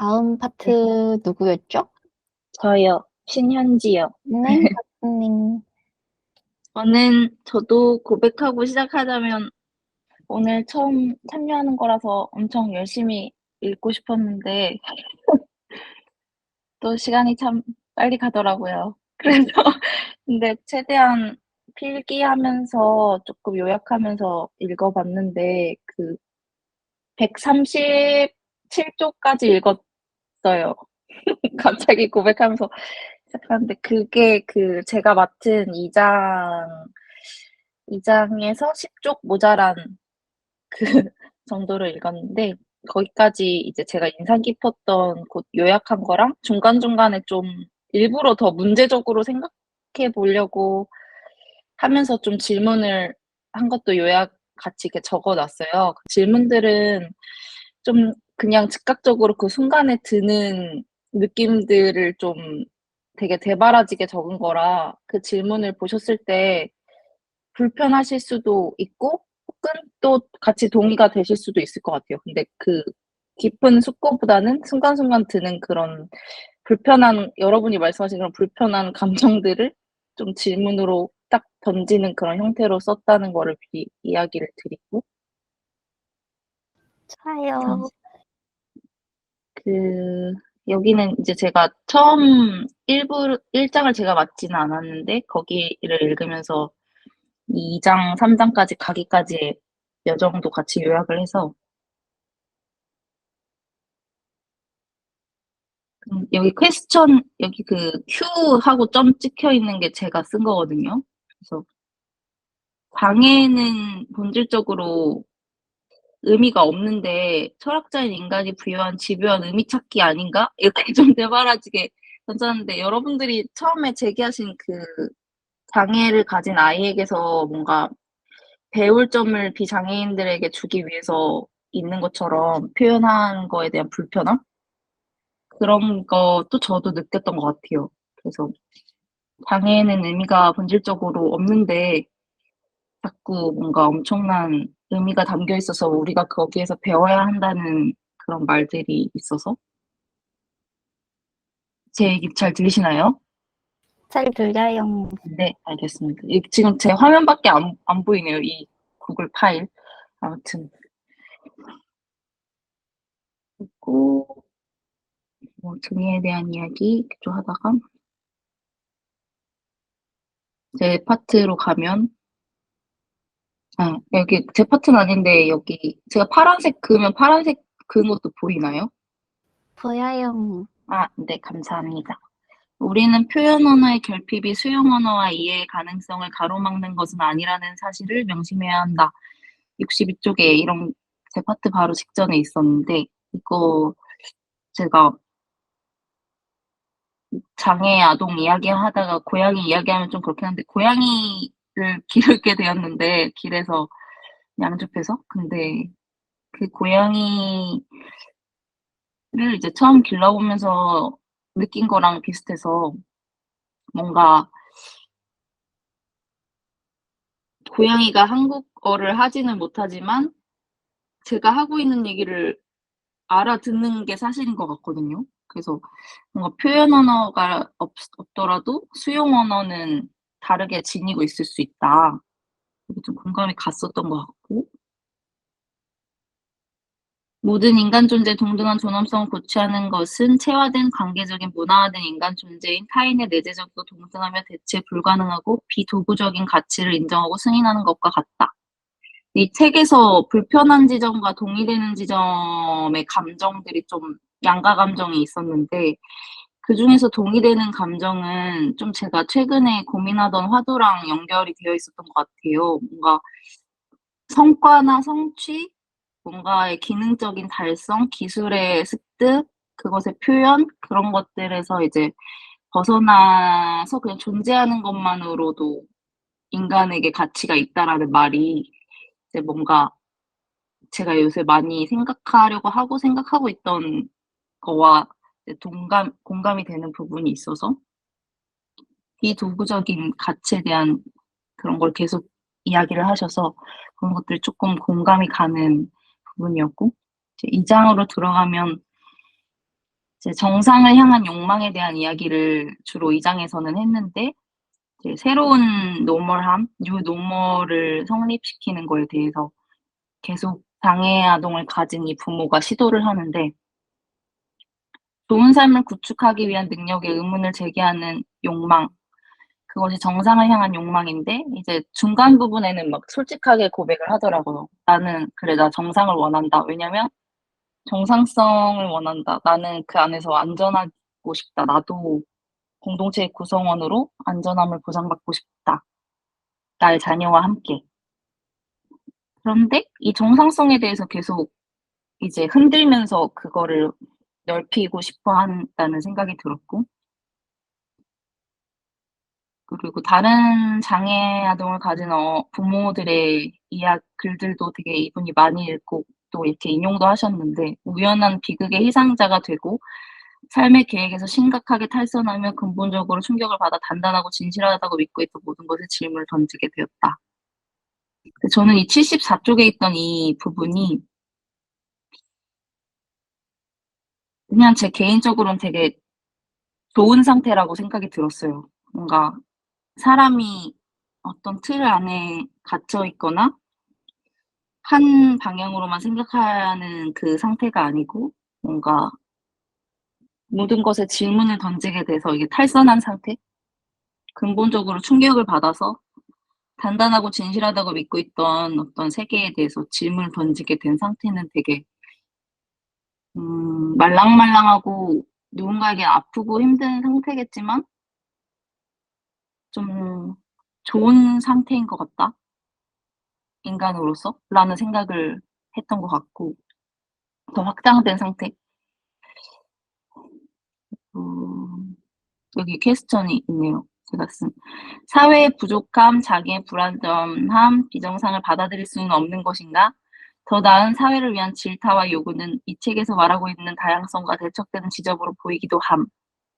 다음 네, 파트 누구였죠? 저요. 신현지요. 네, 박님. 저도 고백하고 시작하자면 오늘 처음 참여하는 거라서 엄청 열심히 읽고 싶었는데 또 시간이 참 빨리 가더라고요. 그래서 근데 최대한 필기하면서 조금 요약하면서 읽어봤는데 그 137쪽까지 읽었어요. 갑자기 고백하면서 시작하는데 그게 그 제가 맡은 2장에서 10쪽 모자란 그 정도를 읽었는데 거기까지 이제 제가 인상 깊었던 곳 요약한 거랑 중간중간에 좀 일부러 더 문제적으로 생각해 보려고 하면서 좀 질문을 한 것도 요약 같이 이렇게 적어 놨어요. 그 질문들은 좀 그냥 즉각적으로 그 순간에 드는 느낌들을 좀 되게 대바라지게 적은 거라 그 질문을 보셨을 때 불편하실 수도 있고 혹은 또 같이 동의가 되실 수도 있을 것 같아요. 근데 그 깊은 숙고보다는 순간순간 드는 그런 불편한 여러분이 말씀하신 그런 불편한 감정들을 좀 질문으로 딱 던지는 그런 형태로 썼다는 거를 미리 이야기를 드리고 참 좋아요. 그 여기는 이제 제가 처음 1장을 제가 맡지는 않았는데 거기를 읽으면서 2장, 3장까지 가기까지의 여정도 같이 요약을 해서 여기 퀘스천 여기 그 Q 하고 점 찍혀 있는 게 제가 쓴 거거든요. 그래서 광해는 본질적으로 의미가 없는데 철학자인 인간이 부여한 집요한 의미 찾기 아닌가? 이렇게 좀 대바라지게 던졌는데 여러분들이 처음에 제기하신 그 장애를 가진 아이에게서 뭔가 배울 점을 비장애인들에게 주기 위해서 있는 것처럼 표현한 거에 대한 불편함? 그런 것도 저도 느꼈던 것 같아요. 그래서 장애에는 의미가 본질적으로 없는데 자꾸 뭔가 엄청난 의미가 담겨 있어서 우리가 거기에서 배워야 한다는 그런 말들이 있어서 제 얘기 잘 들리시나요? 잘 들려요. 네, 알겠습니다. 지금 제 화면밖에 안 보이네요. 이 구글 파일. 아무튼 그리고 뭐 종이에 대한 이야기 좀 하다가 제 파트로 가면 여기 제 파트는 아닌데 여기 제가 파란색 그으면 파란색 그은 것도 보이나요? 보여요. 네, 감사합니다. 우리는 표현 언어의 결핍이 수용 언어와 이해의 가능성을 가로막는 것은 아니라는 사실을 명심해야 한다. 62쪽에 이런 제 파트 바로 직전에 있었는데 이거 제가 장애 아동 이야기하다가 고양이 이야기하면 좀 그렇긴 한데 고양이를 기르게 되었는데 길에서 양육해서 근데 그 고양이를 이제 처음 길러보면서 느낀 거랑 비슷해서 뭔가 고양이가 한국어를 하지는 못하지만 제가 하고 있는 얘기를 알아듣는 게 사실인 것 같거든요. 그래서 뭔가 표현 언어가 없더라도 수용 언어는 다르게 지니고 있을 수 있다. 이게 좀 공감이 갔었던 것 같고 모든 인간 존재의 동등한 존엄성을 고취하는 것은 체화된 관계적인 문화화된 인간 존재인 타인의 내재적이고 동등하며 대체 불가능하고 비도구적인 가치를 인정하고 승인하는 것과 같다. 이 책에서 불편한 지점과 동의되는 지점의 감정들이 좀 양가 감정이 있었는데 그중에서 동의되는 감정은 좀 제가 최근에 고민하던 화두랑 연결이 되어 있었던 것 같아요. 뭔가 성과나 성취, 뭔가의 기능적인 달성, 기술의 습득, 그것의 표현, 그런 것들에서 이제 벗어나서 그냥 존재하는 것만으로도 인간에게 가치가 있다라는 말이 이제 뭔가 제가 요새 많이 생각하려고 하고 생각하고 있던 거와 이제 공감이 되는 부분이 있어서 비도구적인 가치에 대한 그런 걸 계속 이야기를 하셔서 그런 것들이 조금 공감이 가는 부분이었고 이제 2장으로 들어가면 이제 정상을 향한 욕망에 대한 이야기를 주로 이 장에서는 했는데, 이제 새로운 노멀함, 뉴 노멀을 성립시키는 거에 대해서 계속 장애 아동을 가진 이 부모가 시도를 하는데, 좋은 삶을 구축하기 위한 능력에 의문을 제기하는 욕망, 그것이 정상을 향한 욕망인데, 이제 중간 부분에는 막 솔직하게 고백을 하더라고요. 나는, 그래, 나 정상을 원한다. 왜냐면, 정상성을 원한다. 나는 그 안에서 안전하고 싶다. 나도 공동체의 구성원으로 안전함을 보장받고 싶다. 나의 자녀와 함께. 그런데 이 정상성에 대해서 계속 이제 흔들면서 그거를 넓히고 싶어 한다는 생각이 들었고, 그리고 다른 장애 아동을 가진 부모들의 글들도 되게 이분이 많이 읽고 또 이렇게 인용도 하셨는데, 우연한 비극의 희생자가 되고 삶의 계획에서 심각하게 탈선하며 근본적으로 충격을 받아 단단하고 진실하다고 믿고 있던 모든 것에 질문을 던지게 되었다. 저는 이 74쪽에 있던 이 부분이 그냥 제 개인적으로는 되게 좋은 상태라고 생각이 들었어요. 뭔가 사람이 어떤 틀 안에 갇혀 있거나 한 방향으로만 생각하는 그 상태가 아니고, 뭔가 모든 것에 질문을 던지게 돼서 이게 탈선한 상태? 근본적으로 충격을 받아서 단단하고 진실하다고 믿고 있던 어떤 세계에 대해서 질문을 던지게 된 상태는 되게 말랑말랑하고 누군가에게 아프고 힘든 상태겠지만 좀 좋은 상태인 것 같다, 인간으로서 라는 생각을 했던 것 같고, 더 확장된 상태. 음, 여기 퀘스천이 있네요. 제가 쓴 사회의 부족함, 자기의 불완전함, 비정상을 받아들일 수는 없는 것인가? 더 나은 사회를 위한 질타와 요구는 이 책에서 말하고 있는 다양성과 대척되는 지점으로 보이기도 함.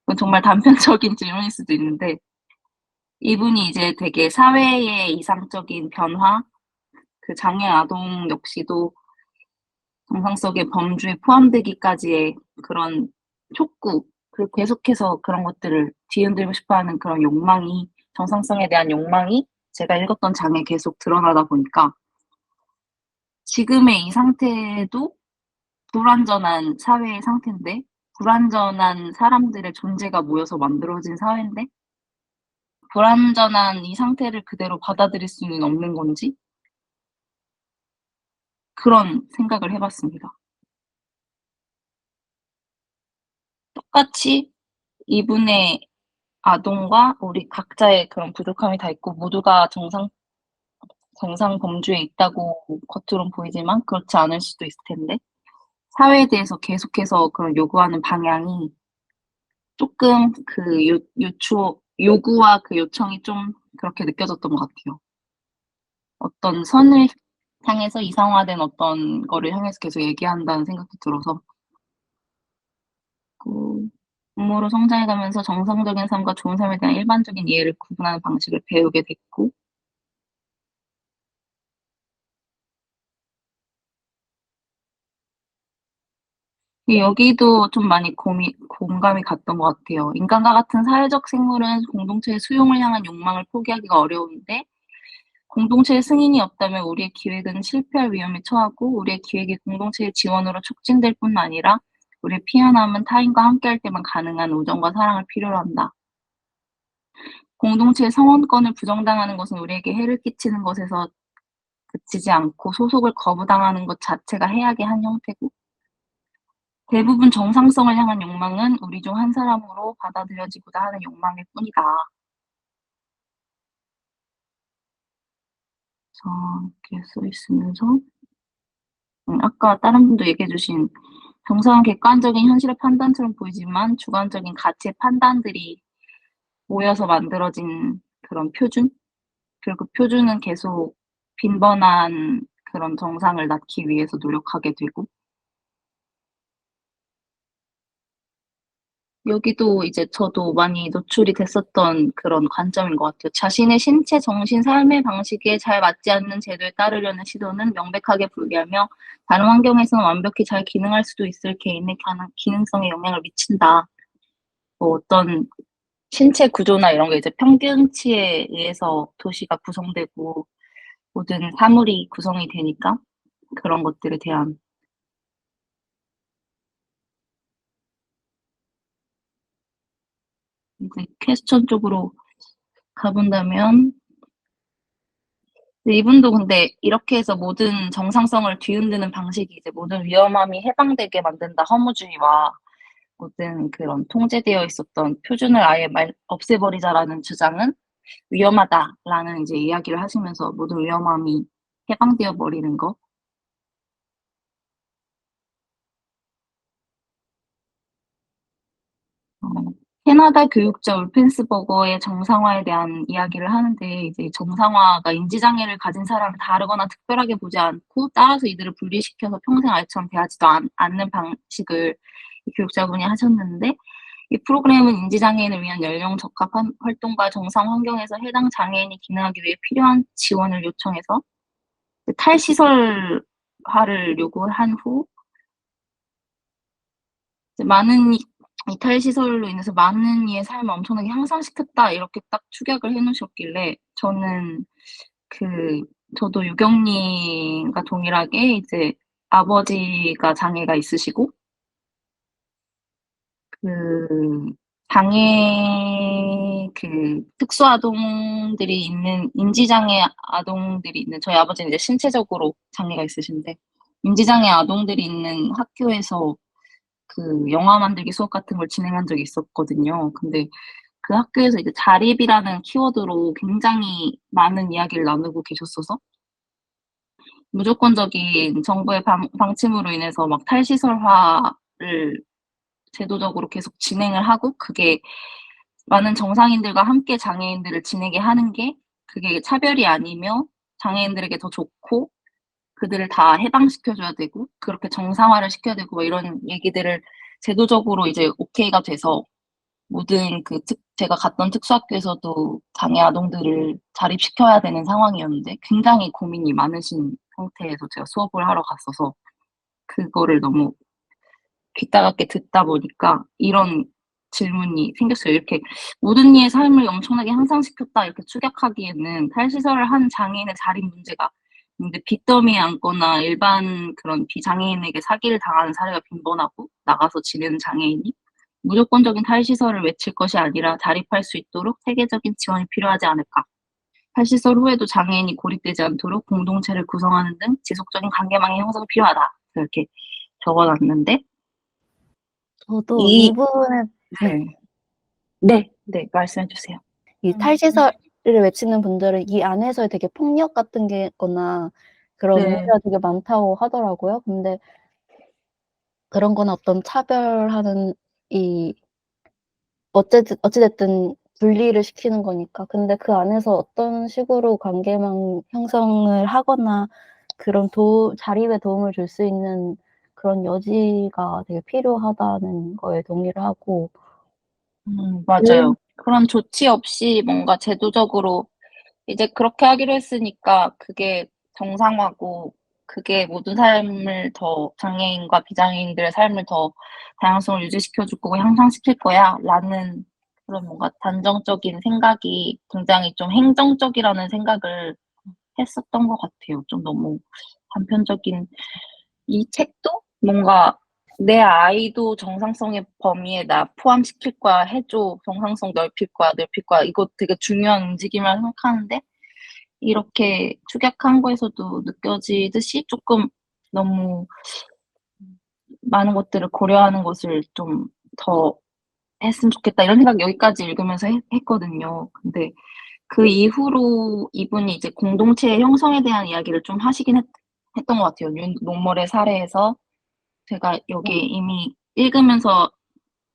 이건 정말 단편적인 질문일 수도 있는데, 이분이 이제 되게 사회의 이상적인 변화, 그 장애 아동 역시도 정상적인 범주에 포함되기까지의 그런 촉구, 그리고 계속해서 그런 것들을 뒤흔들고 싶어 하는 그런 욕망이, 정상성에 대한 욕망이 제가 읽었던 장에 계속 드러나다 보니까 지금의 이 상태도 불완전한 사회의 상태인데, 불완전한 사람들의 존재가 모여서 만들어진 사회인데, 불완전한 이 상태를 그대로 받아들일 수는 없는 건지, 그런 생각을 해봤습니다. 똑같이 이분의 아동과 우리 각자의 그런 부족함이 다 있고 모두가 정상 범주에 있다고 겉으론 보이지만 그렇지 않을 수도 있을 텐데, 사회에 대해서 계속해서 그런 요구하는 방향이 조금 그 요구와 그 요청이 좀 그렇게 느껴졌던 것 같아요. 어떤 선을 향해서 이상화된 어떤 거를 향해서 계속 얘기한다는 생각도 들어서, 그 부모로 성장해가면서 정상적인 삶과 좋은 삶에 대한 일반적인 이해를 구분하는 방식을 배우게 됐고, 여기도 좀 많이 공감이 갔던 것 같아요. 인간과 같은 사회적 생물은 공동체의 수용을 향한 욕망을 포기하기가 어려운데, 공동체의 승인이 없다면 우리의 기획은 실패할 위험에 처하고, 우리의 기획이 공동체의 지원으로 촉진될 뿐 아니라 우리의 피어남은 타인과 함께할 때만 가능한 우정과 사랑을 필요로 한다. 공동체의 성원권을 부정당하는 것은 우리에게 해를 끼치는 것에서 그치지 않고 소속을 거부당하는 것 자체가 해악의 한 형태고, 대부분 정상성을 향한 욕망은 우리 중 한 사람으로 받아들여지고자 하는 욕망일 뿐이다. 이렇게 써 있으면서, 아까 다른 분도 얘기해 주신 정상은 객관적인 현실의 판단처럼 보이지만 주관적인 가치의 판단들이 모여서 만들어진 그런 표준? 그리고 그 표준은 계속 빈번한 그런 정상을 낳기 위해서 노력하게 되고, 여기도 이제 저도 많이 노출이 됐었던 그런 관점인 것 같아요. 자신의 신체, 정신, 삶의 방식에 잘 맞지 않는 제도에 따르려는 시도는 명백하게 불리하며 다른 환경에서는 완벽히 잘 기능할 수도 있을 개인의 기능성에 영향을 미친다. 뭐 어떤 신체 구조나 이런 게 이제 평균치에 의해서 도시가 구성되고 모든 사물이 구성이 되니까 그런 것들에 대한 이제 퀘스천 쪽으로 가본다면 이분도 근데 이렇게 해서 모든 정상성을 뒤흔드는 방식이 이제 모든 위험함이 해방되게 만든다. 허무주의와 모든 그런 통제되어 있었던 표준을 아예 없애버리자라는 주장은 위험하다라는 이제 이야기를 하시면서 모든 위험함이 해방되어 버리는 거. 어, 캐나다 교육자 울펜스버거의 정상화에 대한 이야기를 하는데 이제 정상화가 인지장애를 가진 사람을 다르거나 특별하게 보지 않고 따라서 이들을 분리시켜서 평생 아이처럼 대하지도 않는 방식을 이 교육자분이 하셨는데 이 프로그램은 인지장애인을 위한 연령 적합한 활동과 정상 환경에서 해당 장애인이 기능하기 위해 필요한 지원을 요청해서 탈시설화를 요구한 후 많은 이탈 시설로 인해서 많은 이의 삶을 엄청나게 향상시켰다 이렇게 딱 축약을 해 놓으셨길래 저는 그 저도 유경님과 동일하게 이제 아버지가 장애가 있으시고 그 장애 특수 아동들이 있는 인지장애 아동들이 있는 저희 아버지는 이제 신체적으로 장애가 있으신데 인지장애 아동들이 있는 학교에서 그 영화 만들기 수업 같은 걸 진행한 적이 있었거든요. 근데 그 학교에서 이제 자립이라는 키워드로 굉장히 많은 이야기를 나누고 계셨어서 무조건적인 정부의 방침으로 인해서 막 탈시설화를 제도적으로 계속 진행을 하고 그게 많은 정상인들과 함께 장애인들을 지내게 하는 게 그게 차별이 아니며 장애인들에게 더 좋고 그들을 다 해방시켜 줘야 되고 그렇게 정상화를 시켜야 되고 뭐 이런 얘기들을 제도적으로 이제 오케이가 돼서 모든 제가 갔던 특수학교에서도 장애 아동들을 자립시켜야 되는 상황이었는데 굉장히 고민이 많으신 상태에서 제가 수업을 하러 갔어서 그거를 너무 귀 따갑게 듣다 보니까 이런 질문이 생겼어요. 이렇게 모든 이의 삶을 엄청나게 향상시켰다 이렇게 축약하기에는 탈시설을 한 장애인의 자립 문제가 근데 빚더미에 앉거나 일반 그런 비장애인에게 사기를 당하는 사례가 빈번하고 나가서 지내는 장애인이 무조건적인 탈시설을 외칠 것이 아니라 자립할 수 있도록 세계적인 지원이 필요하지 않을까. 탈시설 후에도 장애인이 고립되지 않도록 공동체를 구성하는 등 지속적인 관계망의 형성이 필요하다. 이렇게 적어놨는데 저도 이 이 부분에 네. 네. 네. 네. 말씀해 주세요. 이 탈시설을 외치는 분들은 이 안에서의 되게 폭력 같은 게 거나 그런 네. 의미가 되게 많다고 하더라고요. 근데 그런 거나 어떤 차별하는 이 어찌 됐든 분리를 시키는 거니까. 근데 그 안에서 어떤 식으로 관계망 형성을 하거나 그런 자립에 도움을 줄 수 있는 그런 여지가 되게 필요하다는 거에 동의를 하고 음 맞아요. 그런 조치 없이 뭔가 제도적으로 이제 그렇게 하기로 했으니까 그게 정상화고 그게 모든 삶을 더 장애인과 비장애인들의 삶을 더 다양성을 유지시켜 줄 거고 향상시킬 거야라는 그런 뭔가 단정적인 생각이 굉장히 좀 행정적이라는 생각을 했었던 것 같아요. 좀 너무 단편적인 이 책도 뭔가 "내 아이도 정상성의 범위에 나 포함시킬 거야. 해 줘. 정상성 넓힐 거야." 이거 되게 중요한 움직임이라고 생각하는데 이렇게 축약한 거에서도 느껴지듯이 쪼끔 너무 많은 것들을 고려하는 것을 좀 더 했으면 좋겠다 이런 생각 여기까지 읽으면서 했거든요. 근데 그 이후로 이분이 이제 공동체의 형성에 대한 이야기를 좀 하시긴 했던 것 같아요. 윤 노멀의 사례에서 제가 여기에 네. 이미 읽으면서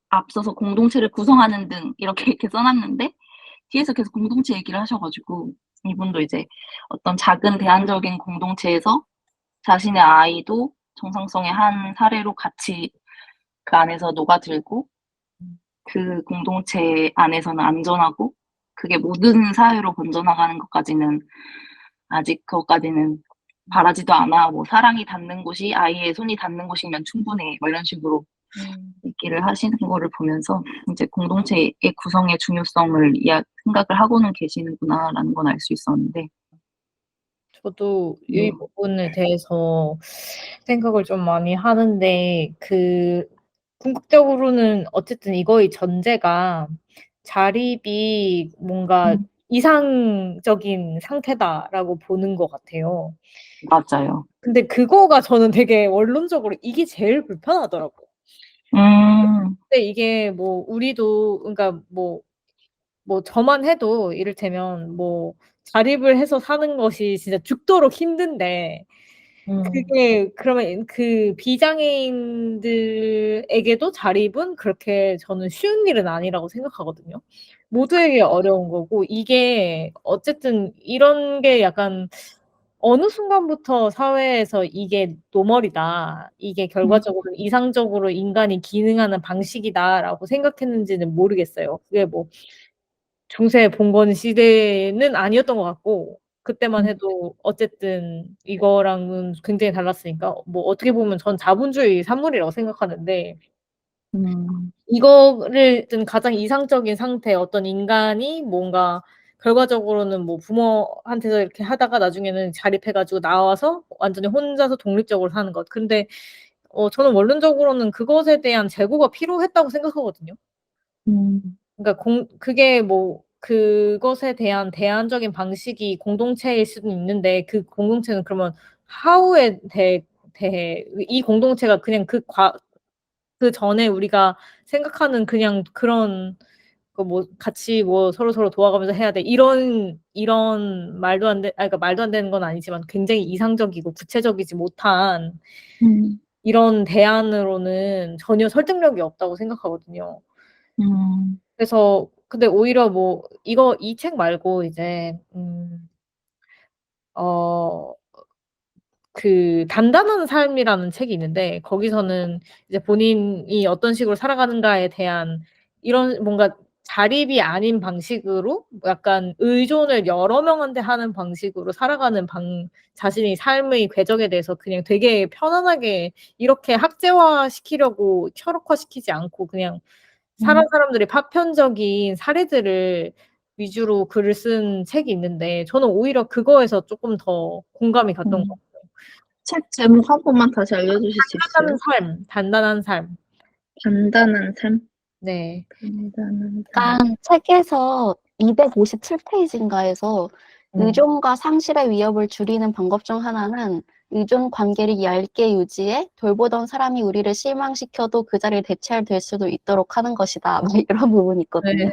앞서서 공동체를 구성하는 등 이렇게 써 놨는데 뒤에서 계속 공동체 얘기를 하셔 가지고 이분도 이제 어떤 작은 대안적인 공동체에서 자신의 아이도 정상성의 한 사례로 같이 그 안에서 녹아들고 그 공동체 안에서는 안전하고 그게 모든 사회로 번져나가는 것까지는 아직 그것까지는 바라지도 않아. 뭐 사랑이 닿는 곳이 아이의 손이 닿는 곳이면 충분해. 뭐 이런 식으로 얘기를 하시는 거를 보면서 이제 공동체의 구성의 중요성을 생각을 하고는 계시는구나라는 건 알 수 있었는데. 저도 이 네. 부분에 대해서 생각을 좀 많이 하는데 궁극적으로는 어쨌든 이거의 전제가 자립이 뭔가 이상적인 상태다라고 보는 것 같아요. 맞아요. 근데 그거가 저는 되게 원론적으로 이게 제일 불편하더라고요. 근데 이게 뭐 우리도 그러니까 뭐 저만 해도 이를테면 뭐 자립을 해서 사는 것이 진짜 죽도록 힘든데 그게 그러면 그 비장애인들에게도 자립은 그렇게 저는 쉬운 일은 아니라고 생각하거든요. 모두에게 어려운 거고 이게 어쨌든 이런 게 약간 어느 순간부터 사회에서 이게 노멀이다. 이게 결과적으로 이상적으로 인간이 기능하는 방식이다라고 생각했는지는 모르겠어요. 그게 뭐 중세 봉건 시대는 아니었던 것 같고 그때만 해도 어쨌든 이거랑은 굉장히 달랐으니까 뭐 어떻게 보면 전 자본주의 산물이라고 생각하는데 이거를 좀 가장 이상적인 상태 어떤 인간이 뭔가 결과적으로는 뭐 부모한테서 이렇게 하다가 나중에는 자립해 가지고 나와서 완전히 혼자서 독립적으로 사는 것. 근데 저는 원론적으로는 그것에 대한 재고가 필요했다고 생각하거든요. 그러니까 그게 뭐 그것에 대한 대안적인 방식이 공동체일 수는 있는데 그 공동체는 그러면 하우에 대해 이 공동체가 그냥 그전에 우리가 생각하는 그냥 그런 뭐 같이 뭐 서로서로 도와가면서 해야 돼 이런 말도 안 돼 그러니까 말도 안 되는 건 아니지만 굉장히 이상적이고 구체적이지 못한 이런 대안으로는 전혀 설득력이 없다고 생각하거든요. 그래서 근데 오히려 뭐 이 책 말고 이제 어 그 단단한 삶이라는 책이 있는데 거기서는 이제 본인이 어떤 식으로 살아가는가에 대한 이런 뭔가 자립이 아닌 방식으로 약간 의존을 여러 명한테 하는 방식으로 살아가는 자신의 삶의 궤적에 대해서 그냥 되게 편안하게 이렇게 학제화시키려고 철학화시키지 않고 그냥 사람들의 파편적인 사례들을 위주로 글을 쓴 책이 있는데 저는 오히려 그거에서 쪼끔 더 공감이 갔던 것 같아요. 책 제목 한 번만 다시 알려주실 수 있어요? 단단한 삶. 단단한 삶? 네. 단단한 삶. 책에서 257페이지인가에서 의존과 상실의 위협을 줄이는 방법 중 하나는 의존 관계를 얇게 유지해 돌보던 사람이 우리를 실망시켜도 그 자리를 대체할 수도 있도록 하는 것이다. 뭐 이런 부분이 있거든요. 네.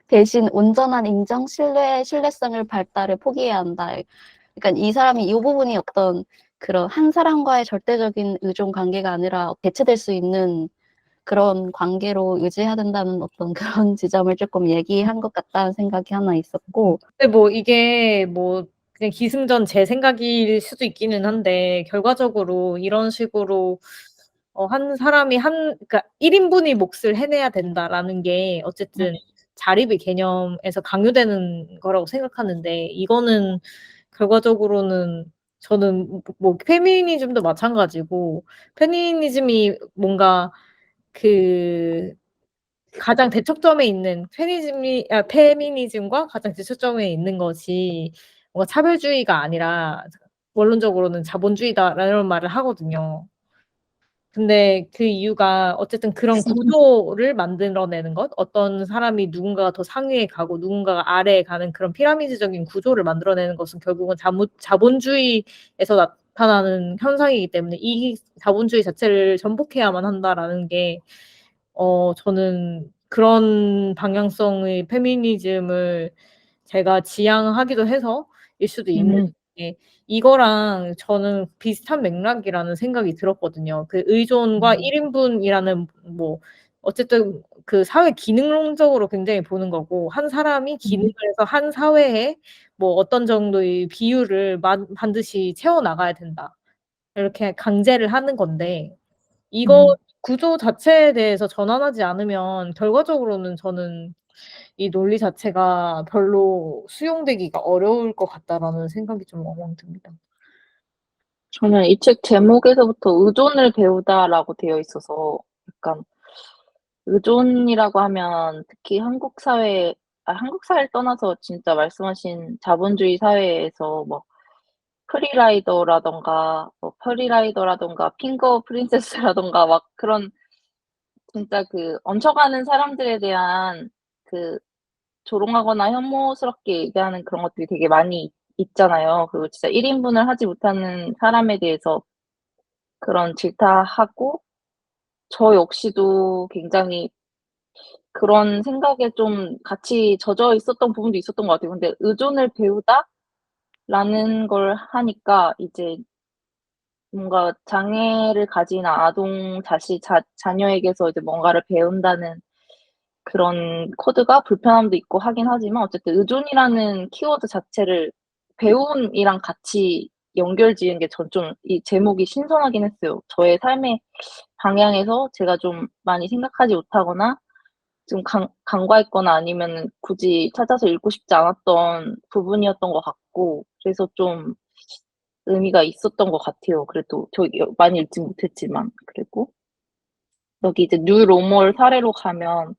대신 온전한 인정, 신뢰성을 발달을 포기해야 한다. 그러니까 이 사람이 이 부분이 어떤 그런 한 사람과의 절대적인 의존 관계가 아니라 대체될 수 있는 그런 관계로 유지해야 된다는 어떤 그런 지점을 조금 얘기한 것 같다는 생각이 하나 있었고. 근데 뭐 이게 뭐 그냥 기승전 제 생각일 수도 있기는 한데 결과적으로 이런 식으로 한 사람이 그러니까 1 인분이 몫을 해내야 된다라는 게 어쨌든 자립의 개념에서 강요되는 거라고 생각하는데 이거는 결과적으로는 저는 뭐 페미니즘도 마찬가지고 페미니즘이 뭔가 그 가장 대척점에 있는 페미니즘과 가장 대척점에 있는 것이 뭔가 차별주의가 아니라 원론적으로는 자본주의다라는 말을 하거든요. 근데 그 이유가 어쨌든 그런 구조를 만들어내는 것, 어떤 사람이 누군가가 더 상위에 가고 누군가가 아래에 가는 그런 피라미드적인 구조를 만들어내는 것은 결국은 자본주의에서 나타나는 현상이기 때문에 이 자본주의 자체를 전복해야만 한다라는 게 저는 그런 방향성의 페미니즘을 제가 지향하기도 해서일 수도 있는데 이거랑 저는 비슷한 맥락이라는 생각이 들었거든요. 그 의존과 1 인분이라는 뭐 어쨌든 그 사회 기능론적으로 굉장히 보는 거고 한 사람이 기능을 해서 한 사회에 뭐 어떤 정도의 비율을 반드시 채워 나가야 된다. 이렇게 강제를 하는 건데 이거 음. 구조 자체에 대해서 전환하지 않으면 결과적으로는 저는 이 논리 자체가 별로 수용되기가 어려울 것 같다라는 생각이 좀 엉엉 듭니다. 저는 이 책 제목에서부터 의존을 배우다라고 되어 있어서 약간 의존이라고 하면 특히 한국 사회를 떠나서 진짜 말씀하신 자본주의 사회에서 뭐 프리라이더라던가 핑거 프린세스라던가 막 그런 진짜 그 얹혀가는 사람들에 대한 그 조롱하거나 혐오스럽게 얘기하는 그런 것들이 되게 많이 있잖아요. 그리고 진짜 1 인분을 하지 못하는 사람에 대해서 그런 질타하고 저 역시도 굉장히 그런 생각에 좀 같이 젖어 있었던 부분도 있었던 것 같아요. 근데 의존을 배우다라는 걸 하니까 이제 뭔가 장애를 가진 아동 자녀에게서 이제 뭔가를 배운다는 그런 코드가 불편함도 있고 하긴 하지만 어쨌든 의존이라는 키워드 자체를 배움이랑 같이 연결지은 게 전 좀 이 제목이 신선하긴 했어요. 저의 삶의 방향에서 제가 좀 많이 생각하지 못하거나 좀 간과했거나 아니면은 굳이 찾아서 읽고 싶지 않았던 부분이었던 것 같고 그래서 좀 의미가 있었던 것 같아요. 그래도 저 많이 읽지 못했지만 그리고 여기 이제 뉴 로멀 사례로 가면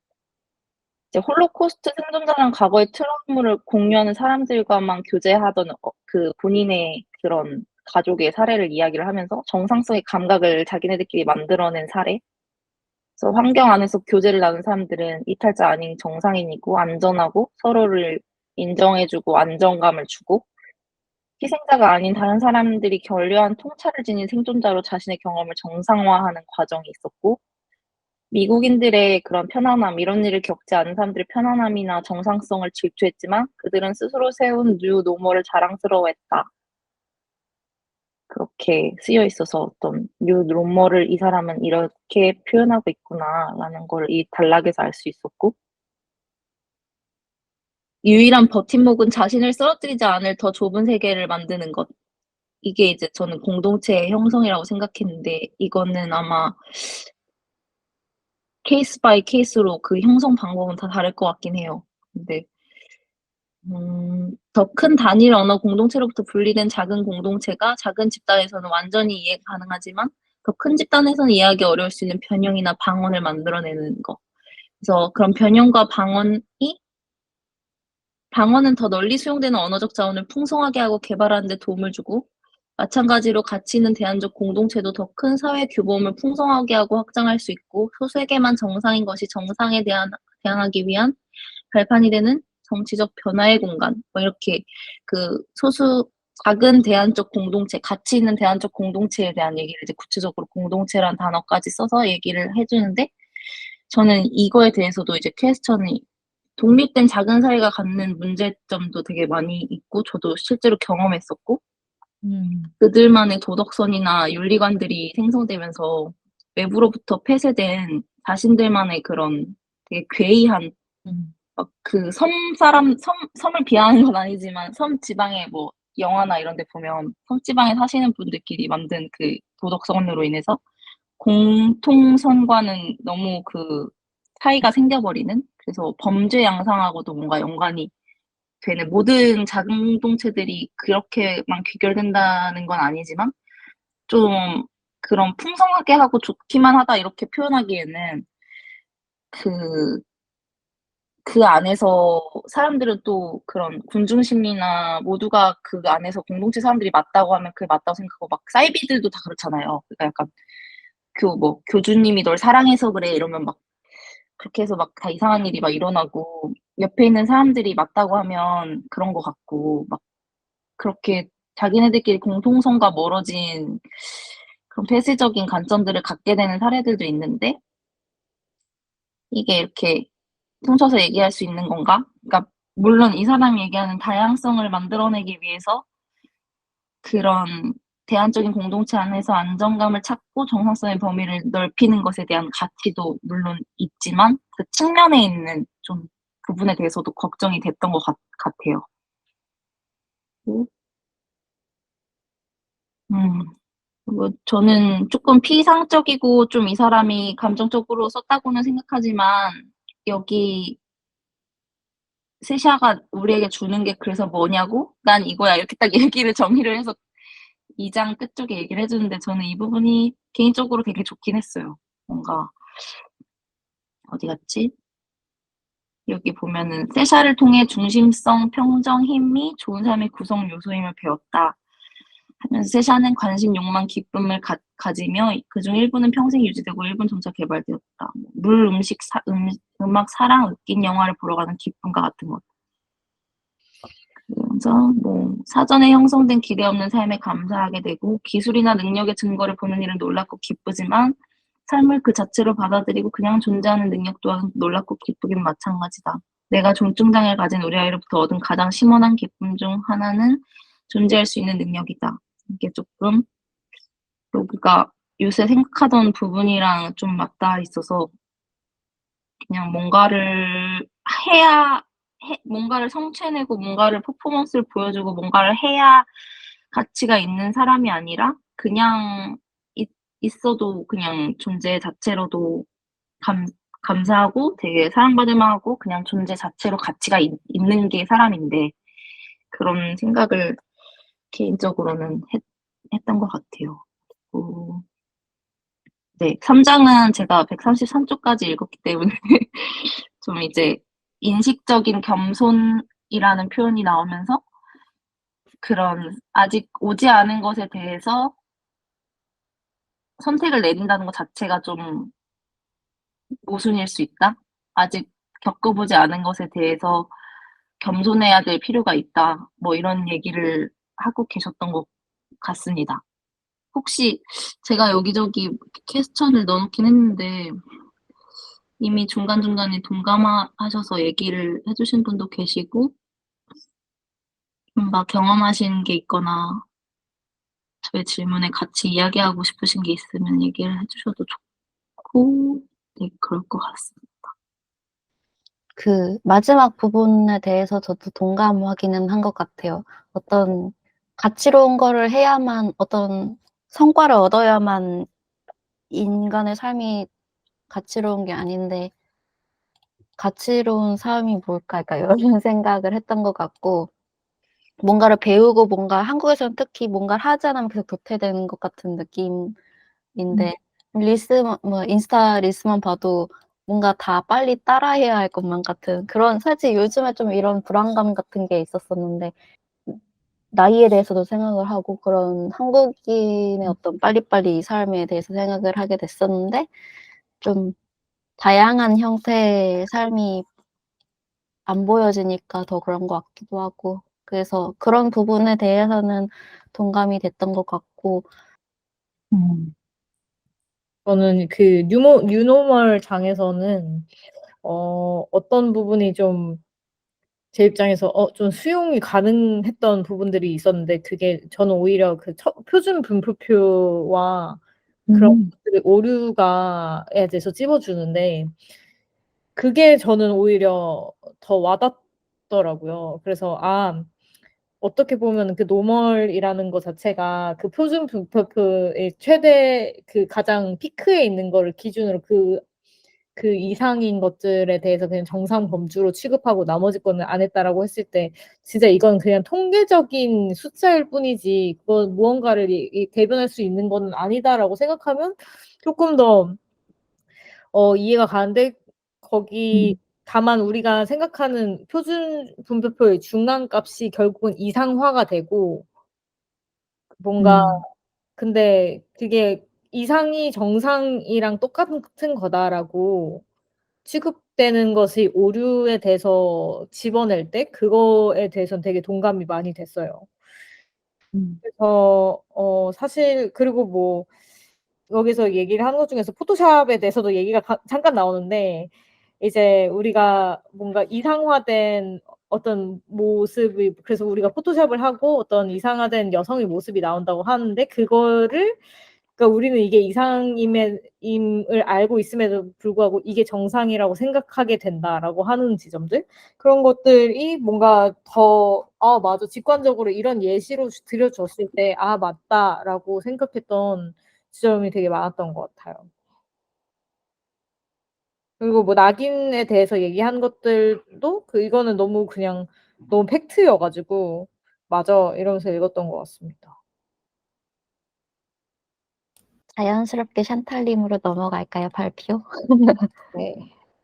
이제 홀로코스트 생존자랑 과거의 트라우마를 공유하는 사람들과만 교제하던 그 본인의 그런 가족의 사례를 이야기를 하면서 정상성의 감각을 자기네들끼리 만들어낸 사례. 그래서 환경 안에서 교제를 나눈 사람들은 이탈자 아닌 정상인이고 안전하고 서로를 인정해주고 안정감을 주고 희생자가 아닌 다른 사람들이 견고한 통찰을 지닌 생존자로 자신의 경험을 정상화하는 과정이 있었고 미국인들의 그런 편안함, 이런 일을 겪지 않은 사람들의 편안함이나 정상성을 질투했지만 그들은 스스로 세운 뉴 노멀을 자랑스러워했다. 그렇게 쓰여 있어서 어떤 뉴 노멀을 이 사람은 이렇게 표현하고 있구나라는 걸 이 단락에서 알 수 있었고 유일한 버팀목은 자신을 쓰러뜨리지 않을 더 좁은 세계를 만드는 것. 이게 이제 저는 공동체의 형성이라고 생각했는데 이거는 아마 케이스 바이 케이스로 그 형성 방법은 다 다를 것 같긴 해요. 근데 더 큰 단일 언어 공동체로부터 분리된 작은 공동체가 작은 집단에서는 완전히 이해가 가능하지만 더 큰 집단에서는 이해하기 어려울 수 있는 변형이나 방언을 만들어내는 거. 그래서 그런 변형과 방언은 더 널리 수용되는 언어적 자원을 풍성하게 하고 개발하는 데 도움을 주고 마찬가지로 가치 있는 대안적 공동체도 더 큰 사회 규범을 풍성하게 하고 확장할 수 있고 소수에게만 정상인 것이 정상에 대항하기 위한 발판이 되는 정치적 변화의 공간. 뭐 이렇게 그 작은 대안적 공동체, 가치 있는 대안적 공동체에 대한 얘기를 이제 구체적으로 공동체란 단어까지 써서 얘기를 해주는데 저는 이거에 대해서도 이제 퀘스천이 독립된 작은 사회가 갖는 문제점도 되게 많이 있고 저도 실제로 경험했었고 그들만의 도덕선이나 윤리관들이 생성되면서 외부로부터 폐쇄된 자신들만의 그런 되게 괴이한 막 그 섬을 비하하는 건 아니지만 섬 지방의 뭐 영화나 이런 데 보면 섬 지방에 사시는 분들끼리 만든 그 도덕선으로 인해서 공통선과는 너무 그 차이가 생겨버리는 그래서 범죄 양상하고도 뭔가 연관이 되는 모든 작은 공동체들이 그렇게만 귀결된다는 건 아니지만 좀 그런 풍성하게 하고 좋기만 하다 이렇게 표현하기에는 그 안에서 사람들은 또 그런 군중 심리나 모두가 그 안에서 공동체 사람들이 맞다고 하면 그게 맞다고 생각하고 막 사이비들도 다 그렇잖아요. 그러니까 약간 교주님이 널 사랑해서 그래 이러면 막 그렇게 해서 막 다 이상한 일이 막 일어나고 옆에 있는 사람들이 맞다고 하면 그런 것 같고 막 그렇게 자기네들끼리 공통성과 멀어진 그런 폐쇄적인 관점들을 갖게 되는 사례들도 있는데 이게 이렇게 퉁쳐서 얘기할 수 있는 건가? 그러니까 물론 이 사람이 얘기하는 다양성을 만들어내기 위해서 그런 대안적인 공동체 안에서 안정감을 찾고 정상성의 범위를 넓히는 것에 대한 가치도 물론 있지만 그 측면에 있는 좀 부분에 대해서도 걱정이 됐던 것 같아요. 음. 뭐 저는 조금 피상적이고 좀 이 사람이 감정적으로 썼다고는 생각하지만 여기 세샤가 우리에게 주는 게 그래서 뭐냐고 난 이거야 이렇게 딱 얘기를 정의를 해서 2장 끝쪽에 얘기를 해주는데 저는 이 부분이 개인적으로 되게 좋긴 했어요. 뭔가 어디 갔지? 여기 보면은 세샤를 통해 중심성, 평정, 힘이 좋은 삶의 구성 요소임을 배웠다. 하면서 세샤는 관심, 욕망, 기쁨을 가지며 그중 일부는 평생 유지되고 일부는 점차 개발되었다. 물, 음식, 음악, 사랑, 웃긴 영화를 보러 가는 기쁨과 같은 것. 그래서 뭐 사전에 형성된 기대 없는 삶에 감사하게 되고 기술이나 능력의 증거를 보는 일은 놀랍고 기쁘지만 삶을 그 자체로 받아들이고 그냥 존재하는 능력 또한 놀랍고 기쁘긴 마찬가지다. 내가 중증장애를 가진 우리 아이로부터 얻은 가장 심원한 기쁨 중 하나는 존재할 수 있는 능력이다. 이게 조금 여기가 요새 생각하던 부분이랑 좀 맞닿아 있어서 그냥 뭔가를 해야 뭔가를 성취해내고 뭔가를 퍼포먼스를 보여주고 뭔가를 해야 가치가 있는 사람이 아니라 그냥 있어도 그냥 존재 자체로도 감사하고 되게 사랑받을 만하고 그냥 존재 자체로 가치가 있는 게 사람인데 그런 생각을 개인적으로는 했던 것 같아요. 네, 3장은 제가 133쪽까지 읽었기 때문에 좀 이제 인식적인 겸손이라는 표현이 나오면서 그런 아직 오지 않은 것에 대해서 선택을 내린다는 것 자체가 좀 모순일 수 있다. 아직 겪어보지 않은 것에 대해서 겸손해야 될 필요가 있다. 뭐 이런 얘기를 하고 계셨던 것 같습니다. 혹시 제가 여기저기 퀘스천을 넣어놓긴 했는데 이미 중간중간에 동감하셔서 얘기를 해주신 분도 계시고 막 경험하신 게 있거나 저의 질문에 같이 이야기하고 싶으신 게 있으면 얘기를 해주셔도 좋고 네, 그럴 것 같습니다. 그 마지막 부분에 대해서 저도 동감하기는 한 것 같아요. 어떤 가치로운 거를 해야만 어떤 성과를 얻어야만 인간의 삶이 가치로운 게 아닌데 가치로운 삶이 뭘까? 약간 이런 생각을 했던 것 같고 뭔가를 배우고 뭔가 한국에서는 특히 뭔가를 하지 않으면 계속 도태되는 것 같은 느낌인데 뭐 인스타 릴스만 봐도 뭔가 다 빨리 따라해야 할 것만 같은 그런 사실 요즘에 좀 이런 불안감 같은 게 있었었는데 나이에 대해서도 생각을 하고 그런 한국인의 어떤 빨리빨리 삶에 대해서 생각을 하게 됐었는데 좀 다양한 형태의 삶이 안 보여지니까 더 그런 것 같기도 하고 그래서 그런 부분에 대해서는 동감이 됐던 것 같고 저는 그 뉴노멀 장에서는 어떤 부분이 좀 제 입장에서 좀 수용이 가능했던 부분들이 있었는데 그게 저는 오히려 그 표준 분포표와 그런 것들의 오류가에 대해서 찝어주는데 그게 저는 오히려 더 와닿더라고요. 그래서 어떻게 보면 그 노멀이라는 것 자체가 그 표준 분포표의 최대 그 가장 피크에 있는 거를 기준으로 그 이상인 것들에 대해서 그냥 정상 범주로 취급하고 나머지 거는 안 했다라고 했을 때 진짜 이건 그냥 통계적인 숫자일 뿐이지 그건 무언가를 대변할 수 있는 건 아니다라고 생각하면 조금 더 이해가 가는데 거기 다만 우리가 생각하는 표준 분포표의 중간값이 결국은 이상화가 되고 뭔가 근데 그게 이상이 정상이랑 똑같은 거다라고 취급되는 것이 오류에 대해서 집어낼 때 그거에 대해서는 되게 동감이 많이 됐어요. 그래서 사실 그리고 뭐 여기서 얘기를 하는 것 중에서 포토샵에 대해서도 얘기가 잠깐 나오는데 이제 우리가 뭔가 이상화된 어떤 모습이 그래서 우리가 포토샵을 하고 어떤 이상화된 여성의 모습이 나온다고 하는데 그거를 그러니까 우리는 이게 이상임을 알고 있음에도 불구하고 이게 정상이라고 생각하게 된다라고 하는 지점들, 그런 것들이 뭔가 더 맞아. 직관적으로 이런 예시로 들여줬을 때 '아 맞다.'라고 생각했던 지점이 되게 많았던 것 같아요. 그리고 뭐 낙인에 대해서 얘기한 것들도 이거는 너무 그냥 너무 팩트여 가지고 '맞아.' 이러면서 읽었던 것 같습니다. 자연스럽게 샨탈님으로 넘어갈까요, 발표? 네.